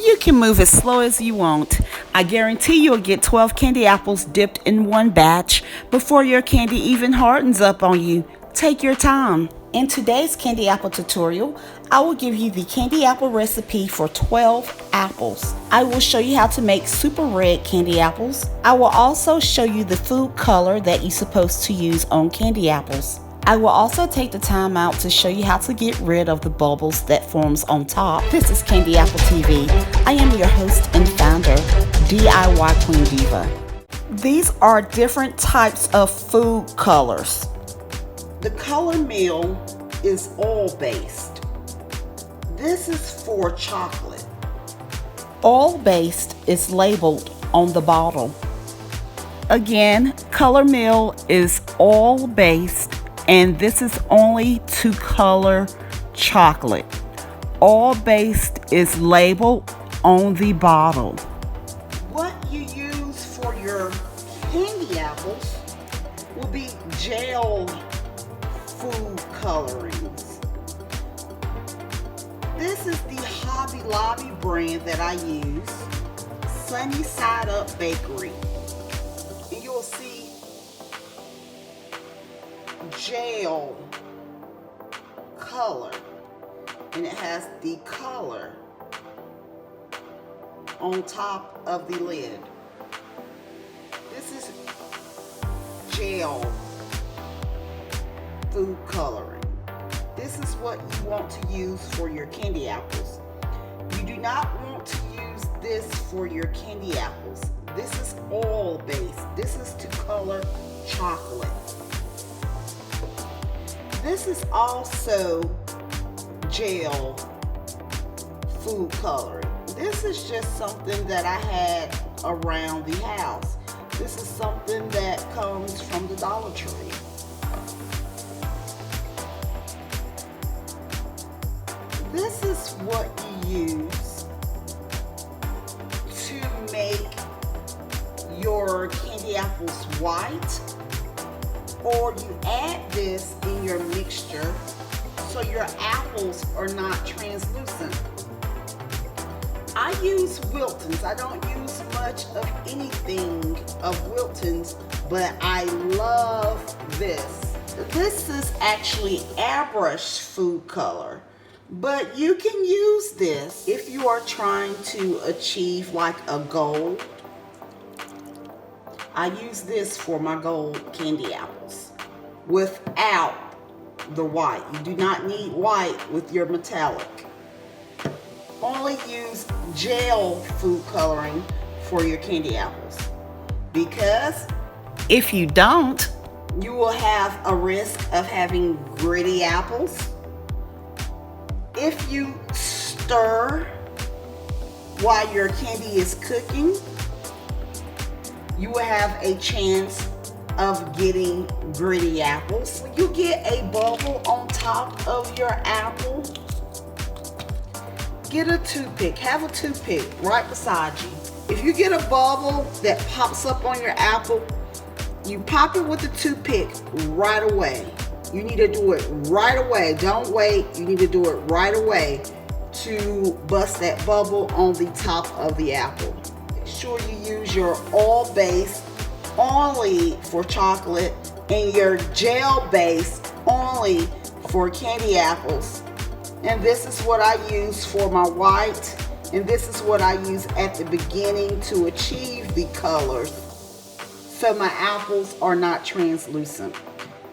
You can move as slow as you want. I guarantee you'll get 12 candy apples dipped in one batch before your candy even hardens up on you. Take your time. In today's candy apple tutorial, I will give you the candy apple recipe for 12 apples. I will show you how to make super red candy apples. I will also show you the food color that you're supposed to use on candy apples. I will also take the time out to show you how to get rid of the bubbles that forms on top. This is Candy Apple TV. I am your host and founder, DIY Queen Diva. These are different types of food colors. The color meal is oil-based. This is for chocolate. Oil-based is labeled on the bottle. Again, color meal is oil-based, and this is only to color chocolate. Oil-based is labeled on the bottle. What you use for your candy apples will be gel food colorings. This is the Hobby Lobby brand that I use, Sunny Side Up Bakery. And you'll see gel color, and it has the color on top of the lid. This is gel food coloring. This is what you want to use for your candy apples. You do not want to use this for your candy apples. This is oil based. This is to color chocolate. This is also gel food coloring. This is just something that I had around the house. This is something that comes from the Dollar Tree. This is what you use to make your candy apples white, or you add this in your mixture so your apples are not translucent. I use Wilton's. I don't use much of anything of Wilton's, but I love this. This is actually airbrush food color, but you can use this if you are trying to achieve like a gold. I use this for my gold candy apples without the white. You do not need white with your metallic. Only use gel food coloring for your candy apples, because if you don't, you will have a risk of having gritty apples. If you stir while your candy is cooking, you will have a chance of getting gritty apples. When you get a bubble on top of your apple, get a toothpick. Have a toothpick right beside you. If you get a bubble that pops up on your apple, you pop it with the toothpick right away. You need to do it right away. Don't wait. You need to do it right away to bust that bubble on the top of the apple. Make sure you use your oil base only for chocolate and your gel base only for candy apples. And this is what I use for my white, and this is what I use at the beginning to achieve the colors, so my apples are not translucent.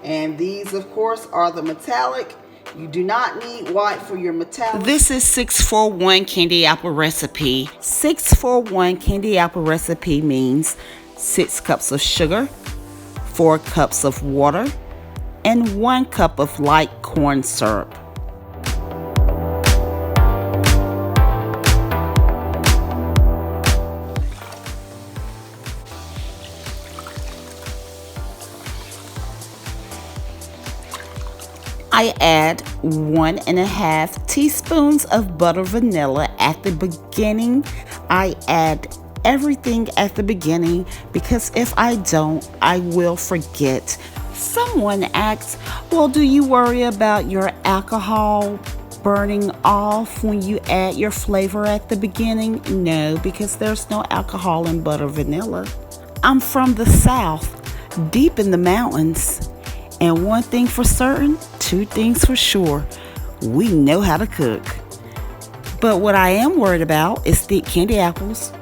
And these, of course, are the metallic. You do not need white for your metallic. This is 641 candy apple recipe. 641 candy apple recipe means 6 cups of sugar, 4 cups of water, and 1 cup of light corn syrup. I add 1.5 teaspoons of butter vanilla at the beginning. I add everything at the beginning because if I don't, I will forget. Someone asks, well, do you worry about your alcohol burning off when you add your flavor at the beginning? No, because there's no alcohol in butter vanilla. I'm from the South, deep in the mountains. And one thing for certain, two things for sure. We know how to cook. But what I am worried about is thick candy apples.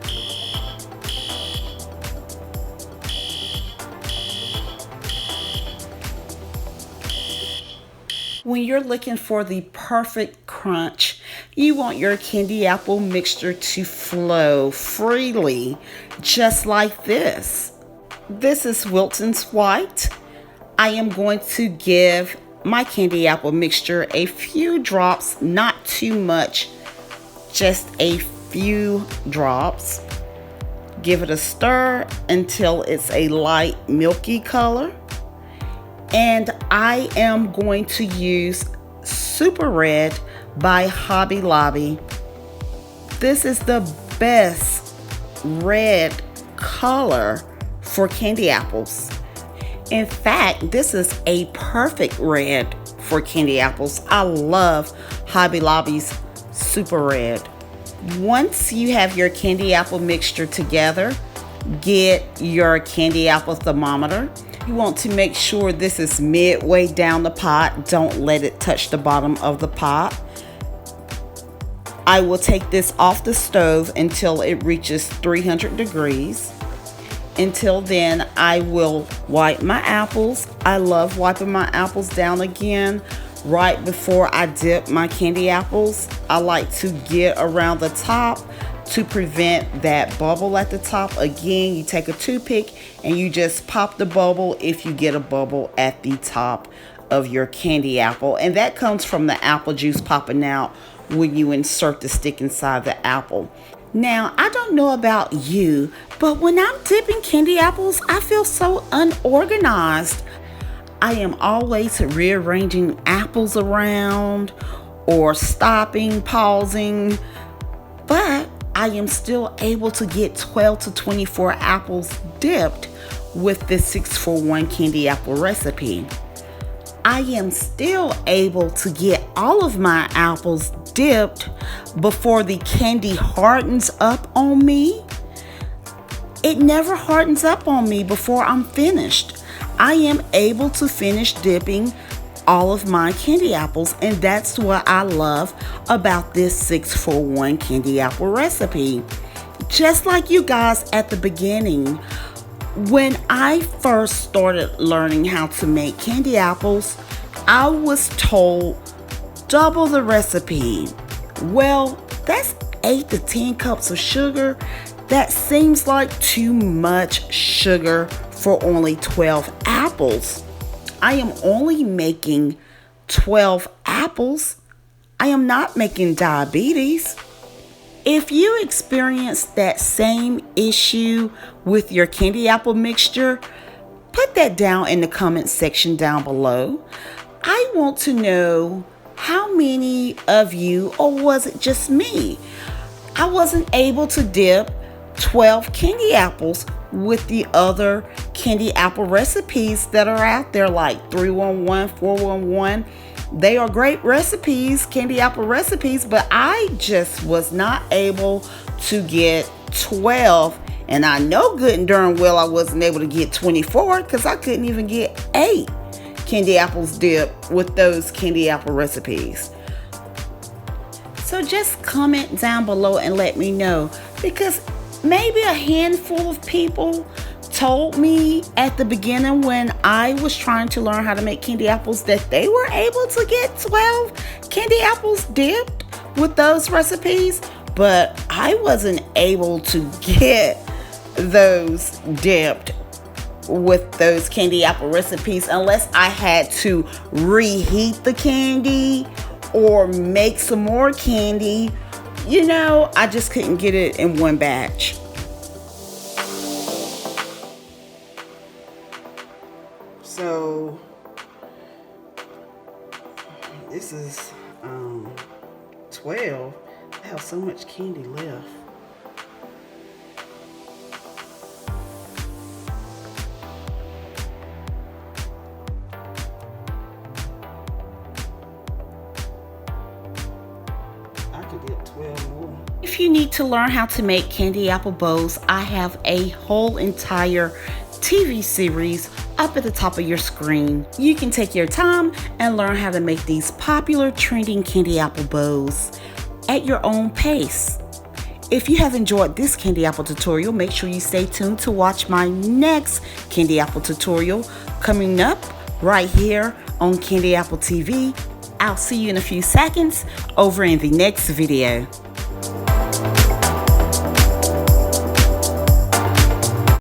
When you're looking for the perfect crunch, you want your candy apple mixture to flow freely, just like this. This is Wilton's White. I am going to give my candy apple mixture a few drops, not too much, just a few drops. Give it a stir until it's a light milky color. And I am going to use Super Red by Hobby Lobby. This is the best red color for candy apples. In fact, this is a perfect red for candy apples. I love Hobby Lobby's Super Red. Once you have your candy apple mixture together, get your candy apple thermometer. You want to make sure this is midway down the pot. Don't let it touch the bottom of the pot. I will take this off the stove until it reaches 300 degrees. Until then, I will wipe my apples. I love wiping my apples down again right before I dip my candy apples. I like to get around the top to prevent that bubble at the top. Again, you take a toothpick and you just pop the bubble if you get a bubble at the top of your candy apple. And that comes from the apple juice popping out when you insert the stick inside the apple. Now, I don't know about you, but when I'm dipping candy apples, I feel so unorganized. I am always rearranging apples around or stopping, pausing, but I am still able to get 12 to 24 apples dipped with this 6-for-1 candy apple recipe. I am still able to get all of my apples dipped before the candy hardens up on me. It never hardens up on me before I'm finished. I am able to finish dipping all of my candy apples, and that's what I love about this 6-for-1 candy apple recipe. Just like you guys at the beginning, when I first started learning how to make candy apples, I was told double the recipe. Well, that's 8 to 10 cups of sugar. That seems like too much sugar for only 12 apples. I am only making 12 apples. I am not making diabetes. If you experience that same issue with your candy apple mixture, put that down in the comment section down below. I want to know how many of you, or was it just me? I wasn't able to dip 12 candy apples with the other candy apple recipes that are out there, like 311, 411. They are great recipes, candy apple recipes, but I just was not able to get 12. And I know good and darn well I wasn't able to get 24 because I couldn't even get 8 candy apples dipped with those candy apple recipes. So just comment down below and let me know, because maybe a handful of people told me at the beginning when I was trying to learn how to make candy apples that they were able to get 12 candy apples dipped with those recipes, but I wasn't able to get those dipped with those candy apple recipes unless I had to reheat the candy or make some more candy. You know, I just couldn't get it in one batch. So this is 12. I have so much candy left. to learn how to make candy apple bows, I have a whole entire TV series up at the top of your screen. You can take your time and learn how to make these popular trending candy apple bows at your own pace. If you have enjoyed this candy apple tutorial, make sure you stay tuned to watch my next candy apple tutorial coming up right here on Candy Apple TV. I'll see you in a few seconds over in the next video.